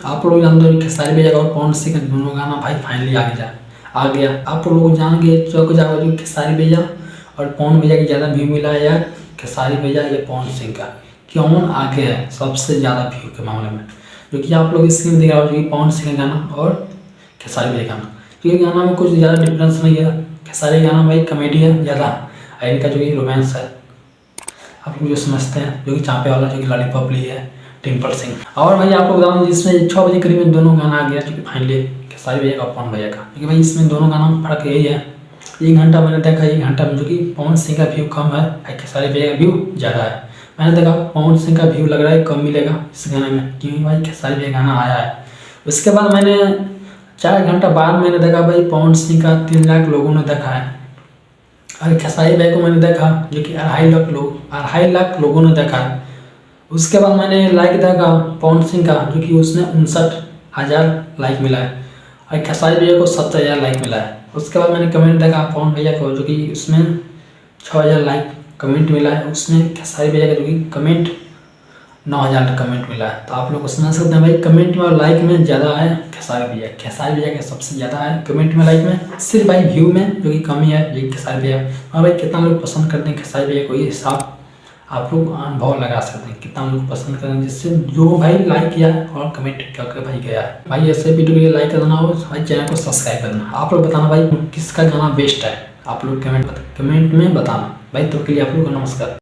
आप लोग जानते हो खेसारी भैया और पवन सिंह का दोनों गाना भाई फाइनली आ गया। आप लोग जान के चौक जाओ जो खेसारी भैया और पवन भैया की ज़्यादा व्यू मिला है या खेसारी भैया या पवन सिंह का, कौन आगे है सबसे ज़्यादा व्यू के मामले में। जो कि आप लोग स्क्रीन में दिख रहा हो कि पवन सिंह का गाना और खेसारी भैया का गाना, क्योंकि गाना में कुछ ज़्यादा डिफरेंस नहीं है। खेसारी गाना भाई कॉमेडी है ज़्यादा, और इनका जो कि रोमांस है आप लोग जो समझते हैं, जो कि चाँपे वाला जो कि लॉलीपॉप ली है डिम्पल सिंह। और भाई आपको बताऊँ जिसमें 6 बजे करीब में दोनों गाना आ गया, जो कि फाइनली खेसारी भैया का और पवन भैया का, क्योंकि भाई इसमें दोनों गाना में फर्क यही है। 1 घंटा मैंने देखा, 1 घंटा में जो कि पवन सिंह का व्यू कम है और खेसारी भैया का व्यू ज़्यादा है। मैंने देखा पवन सिंह का व्यू लग रहा है कम मिलेगा इस गाने में, क्योंकि भाई खेसारी भैया गाना आया है। उसके बाद मैंने 4 घंटा बाद मैंने देखा भाई पवन सिंह का 3 लाख लोगों ने देखा है, और खेसारी भैया को मैंने देखा जो कि 2.5 लाख लोगों ने देखा है। उसके बाद मैंने लाइक देखा पवन सिंह का, जो कि उसने 59,000 लाइक मिला है, और खेसारी भैया को 70,000 लाइक मिला है। उसके बाद मैंने कमेंट देखा पवन भैया को, जो कि उसमें 6,000 लाइक कमेंट मिला है। उसमें खेसारी भैया का जो कि कमेंट 9,000 कमेंट मिला है। तो आप लोग समझ सकते हैं भाई कमेंट में और लाइक में ज़्यादा है खेसारी भैया का सबसे ज़्यादा है कमेंट में, लाइक में। सिर्फ भाई व्यू में जो कि कमी है जो कि खेसारी भैया। और भाई कितना लोग पसंद करते हैं खेसारी भैया को, ये हिसाब आप लोग अनुभव लगा सकते हैं कितना लोग पसंद करें, जिससे जो भाई लाइक किया है और कमेंट करके भाई गया है। भाई ऐसे वीडियो के लिए लाइक कर देना और भाई चैनल को सब्सक्राइब कर देना। आप लोग बताना भाई किसका गाना बेस्ट है, आप लोग कमेंट में बताना भाई। तो के लिए आप लोग को नमस्कार।